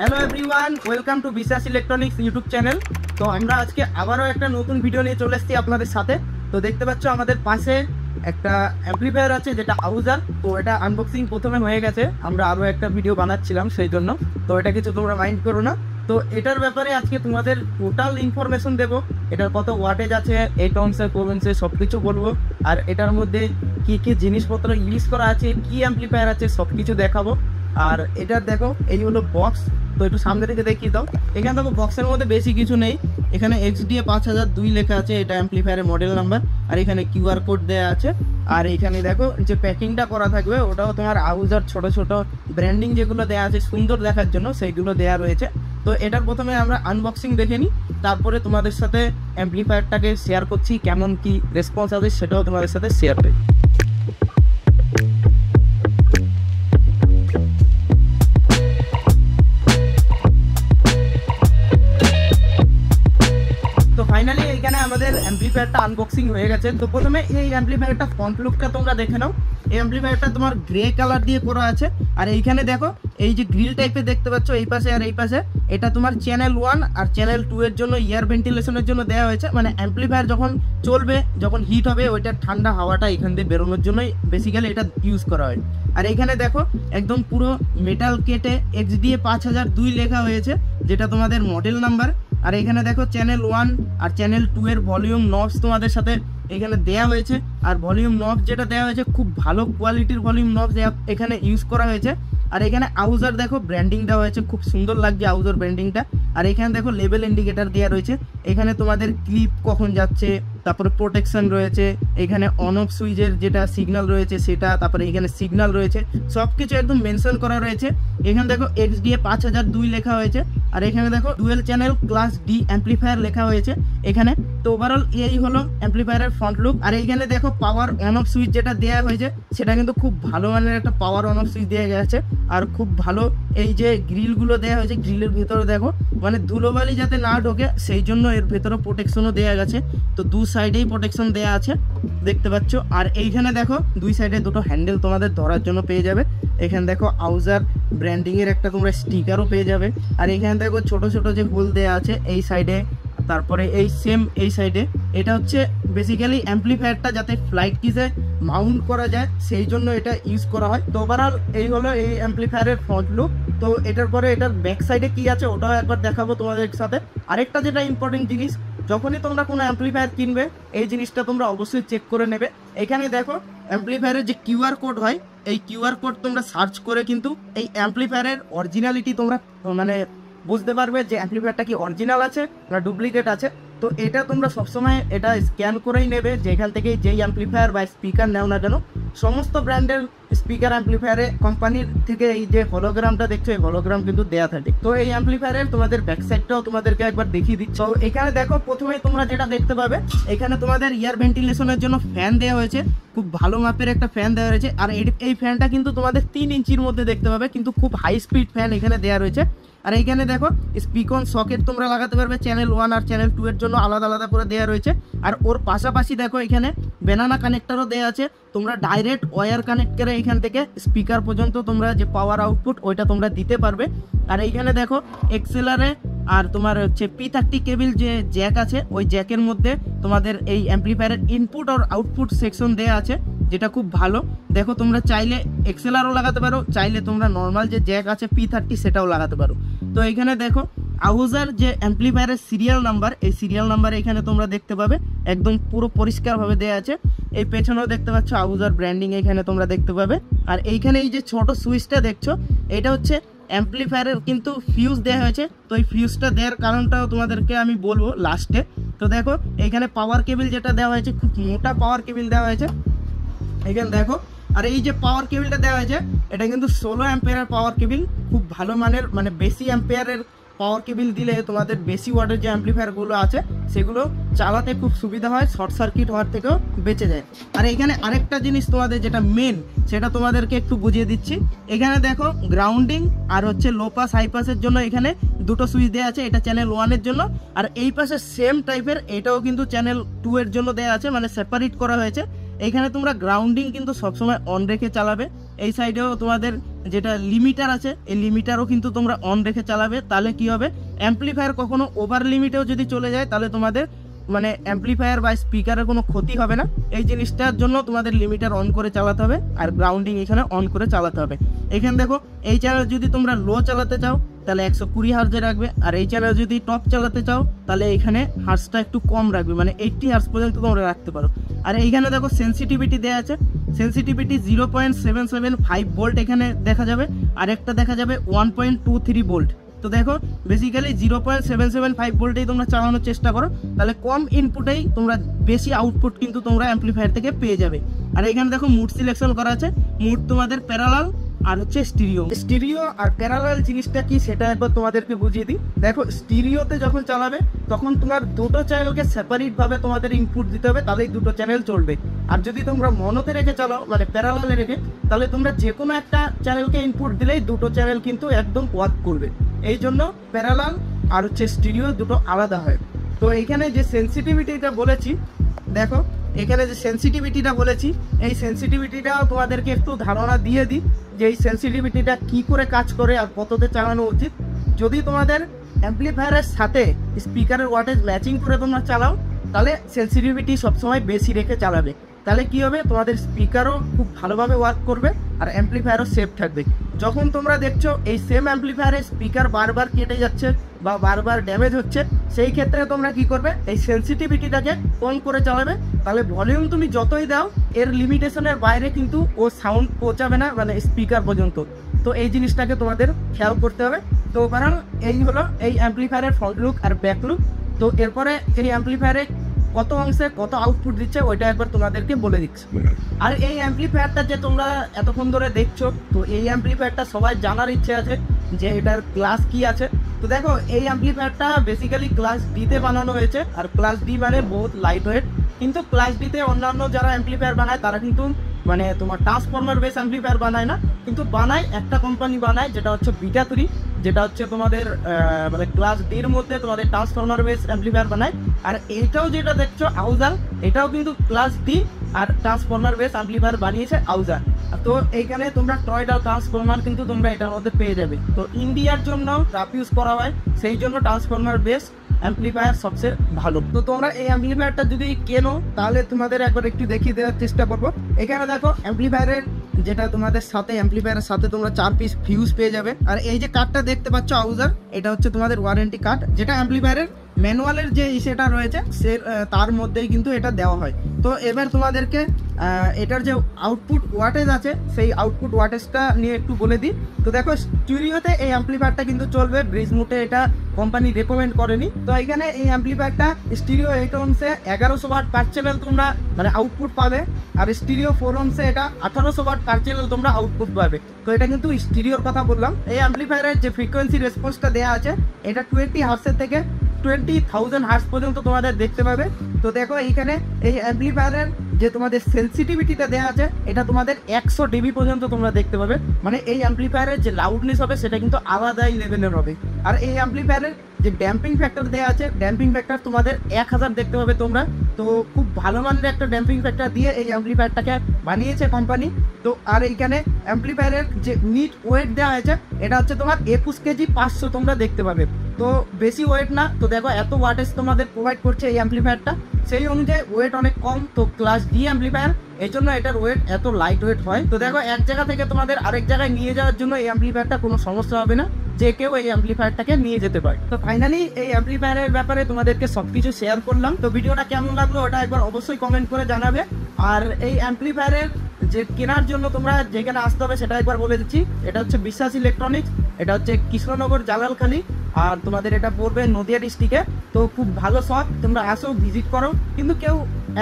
Hello everyone, welcome to বিশ্বাস electronics YouTube channel. তো আমরা আজকে আবারও একটা নতুন ভিডিও নিয়ে চলে এসেছি আপনাদের সাথে। তো দেখতে পাচ্ছ আমাদের পাশে একটা অ্যাম্প্লিফায়ার আছে যেটা আউজার। তো এটা আনবক্সিং প্রথমে হয়ে গেছে, আমরা আরও একটা ভিডিও বানাচ্ছিলাম সেই জন্য। তো এটা কিছু তোমরা মাইন্ড করো না। তো এটার ব্যাপারে আজকে তোমাদের টোটাল ইনফরমেশন দেবো। এটার কত ওয়াটেজ আছে, 8 ohms-এ 4 ohms-এ সব কিছু বলবো। আর এটার মধ্যে কী কী জিনিসপত্র ইউজ করা আছে, কী অ্যাম্প্লিফায়ার আছে, সব কিছু দেখাবো। আর এটার দেখো এই হলো বক্স। তো একটু সামনে থেকে দেখিয়ে দাও। এখানে দেখো বক্সের মধ্যে বেশি কিছু নেই। এখানে XDA 5002 লেখা আছে, এটা অ্যাম্প্লিফায়ারের মডেল নাম্বার। আর এখানে QR কোড দেওয়া আছে। আর এখানে দেখো যে প্যাকিংটা করা থাকবে ওটাও তোমার আউজার ছোট ছোট ব্র্যান্ডিং যেগুলো দেওয়া আছে সুন্দর দেখার জন্য সেইগুলো দেওয়া রয়েছে। তো এটার প্রথমে আমরা আনবক্সিং দেখে নিই, তারপরে তোমাদের সাথে অ্যাম্প্লিফায়ারটাকে শেয়ার করছি, কেমন কি রেসপন্স আছে সেটাও তোমাদের সাথে শেয়ার করি। তো ফাইনালি এইখানে আমাদের অ্যাম্প্লিফায়ারটা আনবক্সিং হয়ে গেছে। তো প্রথমে এই অ্যাম্প্লিফায়ারটা ফ্রন্ট লুকটা তোমরা দেখে নাও। এই অ্যাম্প্লিফায়ারটা তোমার গ্রে কালার দিয়ে করা আছে। আর এইখানে দেখো এই যে গ্রিল টাইপের দেখতে পাচ্ছ এই পাশে আর এই পাশে, এটা তোমার চ্যানেল 1 আর চ্যানেল 2 এর জন্য এয়ার ভেন্টিলেশনের জন্য দেওয়া হয়েছে। মানে অ্যাম্প্লিফায়ার যখন চলবে, যখন হিট হবে, ওইটার ঠান্ডা হাওয়াটা এখান দিয়ে বেরোনোর জন্যই বেসিক্যালি এটা ইউজ করা হয়। আর এইখানে দেখো একদম পুরো মেটাল কেটে XDA 5002 লেখা হয়েছে, যেটা তোমাদের মডেল নাম্বার। আর এখানে দেখো চ্যানেল 1 আর চ্যানেল 2 এর ভলিউম নবস তোমাদের সাথে এখানে দেয়া হয়েছে। আর ভলিউম নব যেটা দেওয়া হয়েছে খুব ভালো কোয়ালিটির ভলিউম নবস এখানে ইউজ করা হয়েছে। আর এখানে আউজার দেখো ব্র্যান্ডিং দেওয়া হয়েছে, খুব সুন্দর লাগছে আউজার ব্র্যান্ডিংটা। আর এখানে দেখো লেভেল ইন্ডিকেটার দেওয়া রয়েছে। এখানে তোমাদের ক্লিপ কখন যাচ্ছে, তারপরে প্রোটেকশন রয়েছে, এখানে অন অফ সুইচের যেটা সিগন্যাল রয়েছে সেটা, তারপরে এখানে সিগন্যাল রয়েছে, সব কিছু একদম মেনশন করা রয়েছে। এখানে দেখো XDA 5002 লেখা হয়েছে। আর এখানে দেখো dual channel class D amplifier লেখা হয়েছে এখানে। তো ওভারঅল এই হলো অ্যাম্প্লিফায়ারের ফ্রন্ট লুক। আর এইখানে দেখো পাওয়ার অন অফ সুইচ যেটা দেওয়া হয়েছে সেটা কিন্তু খুব ভালো মানের একটা পাওয়ার অন অফ সুইচ দেওয়া গেছে। আর খুব ভালো এই যে গ্রিলগুলো দেওয়া হয়েছে, গ্রিলের ভিতরে দেখো মানে ধুলোবালি যাতে না ঢোকে সেই জন্য এর ভেতরে প্রোটেকশনও দেওয়া গেছে। তো দু সাইডেই প্রোটেকশন দেওয়া আছে দেখতে পাচ্ছ। আর এইখানে দেখো দুই সাইডে দুটো হ্যান্ডেল তোমাদের ধরার জন্য পেয়ে যাবে। এখানে দেখো আউজার ব্র্যান্ডিংয়ের একটা তোমরা স্টিকারও পেয়ে যাবে। আর এখানে দেখো ছোট ছোট যে হোল দেওয়া আছে এই সাইডে, তারপরে এই সেম এই সাইডে, এটা হচ্ছে বেসিক্যালি অ্যাম্প্লিফায়ারটা যাতে ফ্লাইট কিসে মাউন্ট করা যায় সেই জন্য এটা ইউজ করা হয়। তো ওভারঅল এই হলো এই অ্যাম্প্লিফায়ারের ফ্রন্ট লুক। তো এটার পরে এটার ব্যাক সাইডে কি আছে ওটাও একবার দেখাবো তোমাদের সাথে। আরেকটা যেটা ইম্পর্টেন্ট জিনিস, যখনই তোমরা কোনো অ্যাম্প্লিফায়ার কিনবে এই জিনিসটা তোমরা অবশ্যই চেক করে নেবে। এখানে দেখো অ্যাম্প্লিফায়ারের যে QR কোড হয়, এই QR কোড তোমরা সার্চ করে কিন্তু এই অ্যাম্প্লিফায়ারের অরিজিনালিটি তোমরা মানে বুঝতে পারবে যে অ্যাম্প্লিফায়ারটা কি অরিজিনাল আছে না ডুপ্লিকেট আছে। তো এটা তোমরা সবসময় এটা স্ক্যান করেই নেবে, যেখান থেকে যেই অ্যাম্প্লিফায়ার বা স্পিকার নাও না কেন। সমস্ত ব্র্যান্ডের স্পিকার অ্যাম্প্লিফায়ারে কোম্পানির থেকে এই যে হলোগ্রামটা দেখছো, এই হলোগ্রাম কিন্তু দেয়া থাকে। তো এই অ্যাম্প্লিফায়ারের তোমাদের ব্যাকসাইডটাও তোমাদেরকে একবার দেখিয়ে দিচ্ছি। তো এখানে দেখো প্রথমেই তোমরা যেটা দেখতে পাবে, এখানে তোমাদের এয়ার ভেন্টিলেশনের জন্য ফ্যান দেওয়া হয়েছে, খুব ভালো মাপের একটা ফ্যান দেওয়া রয়েছে। আর এই ফ্যানটা কিন্তু তোমাদের 3 ইঞ্চির মধ্যে দেখতে পাবে, কিন্তু খুব হাই স্পিড ফ্যান এখানে দেওয়া রয়েছে। আর এইখানে দেখো স্পিকন সকেট তোমরা লাগাতে পারবে, চ্যানেল 1 আর চ্যানেল 2 এর জন্য আলাদা আলাদা করে দেওয়া রয়েছে। আর ওর পাশাপাশি দেখো এখানে ব্যানানা কানেক্টারও দেওয়া আছে, তোমরা ডাইরেক্ট ওয়্যার কানেক্ট করে এখান থেকে স্পিকার পর্যন্ত তোমরা যে পাওয়ার আউটপুট ওইটা তোমরা দিতে পারবে। আর এইখানে দেখো এক্সেলারে আর তোমার হচ্ছে P30 কেবিল যে জ্যাক আছে, ওই জ্যাকের মধ্যে তোমাদের এই অ্যাম্প্লিফায়ারের ইনপুট আর আউটপুট সেকশন দেওয়া আছে, যেটা খুব ভালো। দেখো তোমরা চাইলে এক্সেলারও লাগাতে পারো, চাইলে তোমরা নর্মাল যে জ্যাক আছে P30 সেটাও লাগাতে পারো। তো এখানে দেখো আউজার যে অ্যাম্প্লিফায়ারের সিরিয়াল নাম্বার, এই সিরিয়াল নাম্বার এখানে তোমরা দেখতে পাবে, একদম পুরো পরিষ্কারভাবে দেওয়া আছে। এই পেছনেও দেখতে পাচ্ছ আউজার ব্র্যান্ডিং এখানে তোমরা দেখতে পাবে। আর এইখানে এই যে ছোট সুইচটা দেখছো, এটা হচ্ছে অ্যাম্প্লিফায়ারের কিন্তু ফিউজ দেওয়া হয়েছে। তো এই ফিউজটা দেওয়ার কারণটাও তোমাদেরকে আমি বলবো লাস্টে। তো দেখো এইখানে পাওয়ার কেবিল যেটা দেওয়া হয়েছে, খুব মোটা পাওয়ার কেবিল দেওয়া হয়েছে এখানে দেখো। আর এই যে পাওয়ার কেবিলটা দেওয়া হয়েছে এটা কিন্তু 16 অ্যাম্পিয়ারের পাওয়ার কেবিল, খুব ভালো মানের, মানে বেশি অ্যাম্পিয়ারের পাওয়ার কেবিল দিলে তোমাদের বেশি ওয়াটের যে অ্যাম্প্লিফায়ারগুলো আছে সেগুলো চালাতে খুব সুবিধা হয়, শর্ট সার্কিট হওয়ার থেকেও বেঁচে যায়। আর এখানে আরেকটা জিনিস তোমাদের যেটা মেন, সেটা তোমাদেরকে একটু বুঝিয়ে দিচ্ছি। এখানে দেখো গ্রাউন্ডিং আর হচ্ছে লো পাস হাই পাসের জন্য এখানে দুটো সুইচ দেওয়া আছে, এটা চ্যানেল 1 এর জন্য। আর এই পাশে সেম টাইপের এটাও কিন্তু চ্যানেল 2 এর জন্য দেওয়া আছে, মানে সেপারেট করা হয়েছে। এইখানে তোমরা গ্রাউন্ডিং কিন্তু সবসময় অন রেখে চালাবে, এই সাইডেও তোমাদের যেটা লিমিটার আছে, এই লিমিটারও কিন্তু তোমরা অন রেখে চালাবে। তাহলে কি হবে, অ্যাম্পলিফায়ার কখনো ওভার লিমিটেও যদি চলে যায় তাহলে তোমাদের মানে অ্যাম্পলিফায়ার বা স্পিকারের কোনো ক্ষতি হবে না। এই জিনিসটার জন্য তোমাদের লিমিটার অন করে চালাতে হবে, আর গ্রাউন্ডিং এখানে অন করে চালাতে হবে। এখানে দেখো, এই চ্যানেল যদি তোমরা লো চালাতে চাও তাহলে 120 হার্জে রাখবে, আর এই চ্যানেল যদি টপ চালাতে চাও তাহলে এখানে হার্জটা একটু কম রাখবে, মানে 80 হার্জ পর্যন্ত তোমরা রাখতে পারো। আর এইখানে দেখো সেন্সিটিভিটি দেওয়া আছে, সেন্সিটিভিটি 0.775 ভোল্ট এখানে দেখা যাবে, আর একটা দেখা যাবে 1.23 ভোল্ট। তো দেখো বেসিক্যালি 0.775 ভোল্টেই তোমরা চালানোর চেষ্টা করো, তাহলে কম ইনপুটেই তোমরা বেশি আউটপুট কিন্তু তোমরা অ্যাম্পলিফায়ার থেকে পেয়ে যাবে। আর এখানে দেখো মুড সিলেকশন করা আছে, মুড তোমাদের প্যারালাল আর হচ্ছে স্টিরিও আর প্যারালাল জিনিসটা কি সেটা একবার তোমাদেরকে বুঝিয়ে দিই। দেখো স্টিরিওতে যখন চালাবে তখন তোমার দুটো চ্যানেলকে সেপারেট ভাবে তোমাদের ইনপুট দিতে হবে, তাহলেই দুটো চ্যানেল চলবে। আর যদি তোমরা মনোতে রেখে চালাও মানে প্যারালালে রেখে, তাহলে তোমরা যে কোনো একটা চ্যানেলকে ইনপুট দিলেই দুটো চ্যানেল কিন্তু একদম ওয়ার্ক করবে। এই জন্য প্যারালাল আর হচ্ছে স্টিরিও দুটো আলাদা হয়। তো এইখানে যে সেন্সিটিভিটিটা বলেছি, দেখো এখানে যে সেন্সিটিভিটিটা বলেছি, এই সেন্সিটিভিটিটা তোমাদেরকে একটু ধারণা দিয়ে দিই যে এই সেন্সিটিভিটিটা কি করে কাজ করে আর কততে চালানো উচিত। যদি তোমাদের অ্যাম্পলিফায়ারের সাথে স্পিকারের ওয়াটেজ ম্যাচিং করে তোমরা চালাও তাহলে সেন্সিটিভিটি সবসময় বেশি রেখে চালাবে। তাহলে কি হবে, তোমাদের স্পিকারও খুব ভালোভাবে ওয়ার্ক করবে আর অ্যাম্পলিফায়ারও সেফ থাকবে। যখন তোমরা দেখছো এই সেম অ্যাম্পলিফায়ারের স্পিকার বারবার কেটে যাচ্ছে বা বারবার ড্যামেজ হচ্ছে, সেই ক্ষেত্রে তোমরা কি করবে, এই সেন্সিটিভিটিটাকে কম করে চালাবে। তাহলে ভলিউম তুমি যতই দাও এর লিমিটেশনের বাইরে কিন্তু ও সাউন্ড পৌঁছাবে না মানে স্পিকার পর্যন্ত। তো এই জিনিসটাকে তোমাদের খেয়াল করতে হবে। তো কারণ এই হলো এই অ্যাম্পলিফায়ারের ফ্রন্ট লুক আর ব্যাক লুক। তো এরপরে এই অ্যাম্পলিফায়ারে কত অংশে কত আউটপুট দিচ্ছে ওইটা একবার তোমাদেরকে বলে দিচ্ছি। আর এই অ্যাম্পলিফায়ারটা যে তোমরা এতক্ষণ ধরে দেখছো, তো এই অ্যাম্পলিফায়ারটা সবাই জানার ইচ্ছে আছে যে এটার ক্লাস কি আছে। তো দেখো এই অ্যাম্পলিফায়ারটা বেসিক্যালি ক্লাস ডিতে বানানো হয়েছে, আর ক্লাস ডি মানে বহুত লাইট ওয়েট। কিন্তু ক্লাস ডিতে অন্যান্য যারা অ্যাম্পলিফায়ার বানায় তারা কিন্তু মানে তোমার ট্রান্সফর্মার বেস অ্যাম্পলিফায়ার বানায় না, কিন্তু বানায় একটা কোম্পানি বানায় যেটা হচ্ছে বিটা 3, যেটা হচ্ছে তোমাদের মানে ক্লাস ডির মধ্যে তোমাদের ট্রান্সফর্মার বেস অ্যাম্পলিফায়ার বানায়। আর এইটাও যেটা দেখছো আউজার, এটাও কিন্তু ক্লাস ডি আর ট্রান্সফর্মার বেস অ্যাম্পলিফায়ার বানিয়েছে আউজার। তো এইখানে তোমরা টয়টা ট্রান্সফর্মার কিন্তু তোমরা এটার মধ্যে পেয়ে যাবে। তো ইন্ডিয়ার জন্য রাফ ইউজ করা হয়, সেই জন্য ট্রান্সফর্মার বেস অ্যাম্পলিফায়ার সবচেয়ে ভালো। তো তোমরা এই অ্যাম্পলিফায়ারটা যদি কেনো তাহলে তোমাদের একবার একটু দেখিয়ে দেওয়ার চেষ্টা করবো। এখানে দেখো অ্যাম্পলিফায়ারের যেটা তোমাদের সাথে অ্যাম্পলিফায়ারের সাথে তোমরা 4 পিস ফিউজ পেয়ে যাবে। আর এই যে কার্ডটা দেখতে পাচ্ছ আউজার, এটা হচ্ছে তোমাদের ওয়ারেন্টি কার্ড, যেটা অ্যাম্পলিফায়ারের ম্যানুয়ালের যে ইসেটা রয়েছে সে তার মধ্যেই কিন্তু এটা দেওয়া হয়। তো এবার তোমাদেরকে এটার যে আউটপুট ওয়াটেজ আছে সেই আউটপুট ওয়াটেজটা নিয়ে একটু বলে দিই। তো দেখো স্টুডিওতে এই অ্যাম্পলিফায়ারটা কিন্তু চলবে, ব্রিজ মুটে এটা কোম্পানি রেকমেন্ড করেনি। তো এখানে এই অ্যাম্পলিফায়ারটা স্টিরিও 8 ohmsে 1100 ওয়াট পার চ্যানেল তোমরা মানে আউটপুট পাবে, আর স্টিরিও 4 ohmসে এটা 1800 ওয়াট পার চ্যানেল তোমরা আউটপুট পাবে। তো এটা কিন্তু স্টিরিওর কথা বললাম। এই অ্যাম্পলিফায়ারের যে ফ্রিকোয়েন্সি রেসপন্সটা দেওয়া আছে এটা 20 হার্টসের থেকে 20,000 হার্টস পর্যন্ত তোমাদের দেখতে পাবে। তো দেখো এইখানে এই অ্যাম্পলিফায়ারের যে তোমাদের সেন্সিটিভিটিটা দেওয়া আছে এটা তোমাদের 100 dB পর্যন্ত তোমরা দেখতে পাবে, মানে এই অ্যাম্পলিফায়ারের যে লাউডনেস হবে সেটা কিন্তু আলাদাই লেভেলের হবে। আর এই অ্যাম্পলিফায়ারের যে ড্যাম্পিং ফ্যাক্টর দেওয়া আছে, ড্যাম্পিং ফ্যাক্টর তোমাদের 1000 দেখতে পাবে তোমরা। তো খুব ভালো মানের একটা ড্যাম্পিং ফ্যাক্টর দিয়ে এই অ্যাম্পলিফায়ারটাকে বানিয়েছে কোম্পানি। তো আর এইখানে অ্যাম্পলিফায়ারের যে নিট ওয়েট দেওয়া আছে এটা হচ্ছে তোমার 21 কেজি 500 তোমরা দেখতে পাবে। তো বেশি ওয়েট না। তো দেখো এত ওয়াটেজ তোমাদের প্রোভাইড করছে এই অ্যাম্পলিফায়ারটা, সেই অনুযায়ী ওয়েট অনেক কম। তো ক্লাস ডি অ্যাম্পলিফায়ার, এই জন্য এটার ওয়েট এত লাইট ওয়েট হয়। তো দেখো এক জায়গা থেকে তোমাদের আরেক জায়গায় নিয়ে যাওয়ার জন্য এই অ্যাম্পলিফায়ারটা কোনো সমস্যা হবে না, যে কেউ এই অ্যাম্পলিফায়ারটাকে নিয়ে যেতে পারে। তো ফাইনালি এই অ্যাম্পলিফায়ারের ব্যাপারে তোমাদেরকে সবকিছু শেয়ার করলাম। তো ভিডিওটা কেমন লাগলো ওটা একবার অবশ্যই কমেন্ট করে জানাবে। আর এই অ্যাম্পলিফায়ারের যে কেনার জন্য তোমরা যেখানে আসতে হবে সেটা একবার বলে দিচ্ছি। এটা হচ্ছে বিশ্বাস ইলেকট্রনিক্স, এটা হচ্ছে কৃষ্ণনগর জালালখালি, আর তোমাদের এটা পড়বে নদিয়া ডিস্ট্রিক্টে। তো খুব ভালো শপ, তোমরা আসো ভিজিট করো। কিন্তু কেউ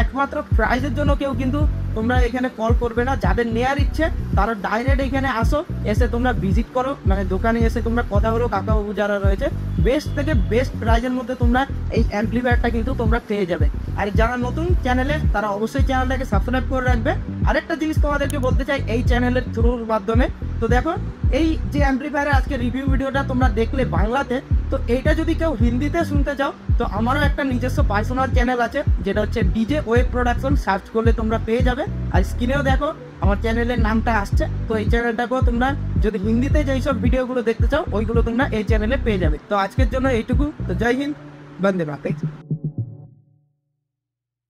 একমাত্র প্রাইজের জন্য কেউ কিন্তু তোমরা এখানে কল করবে না, যাদের নেওয়ার ইচ্ছে তারা ডাইরেক্ট এখানে আসো, এসে তোমরা ভিজিট করো, মানে দোকানে এসে তোমরা কথা বলো, কাকাবাবু যারা রয়েছে বেস্ট থেকে বেস্ট প্রাইজের মধ্যে তোমরা এই অ্যাম্পলিফায়ারটা কিন্তু তোমরা পেয়ে যাবে। আর যারা নতুন চ্যানেলে তারা অবশ্যই চ্যানেলটাকে সাবস্ক্রাইব করে রাখবে। আরেকটা জিনিস তোমাদেরকে বলতে চাই এই চ্যানেলের থ্রুর মাধ্যমে, তো দেখো এই যে অ্যাম্পলিফায়ারের আজকে রিভিউ ভিডিওটা তোমরা দেখলে বাংলাতে, তো এইটা যদি কেউ হিন্দিতে শুনতে চাও তো আমারও একটা নিজস্ব পার্সোনাল চ্যানেল আছে যেটা হচ্ছে ডিজে ওয়েব প্রোডাকশন, সার্চ করলে তোমরা পেয়ে যাবে। আর স্ক্রিনেও দেখো আমার চ্যানেলের নামটা আসছে। তো এই চ্যানেলটাকেও তোমরা যদি হিন্দিতে যেই সব ভিডিওগুলো দেখতে চাও ওইগুলো তোমরা এই চ্যানেলে পেয়ে যাবে। তো আজকের জন্য এইটুকু। তো জয় হিন্দ, বন্দে মাতরম।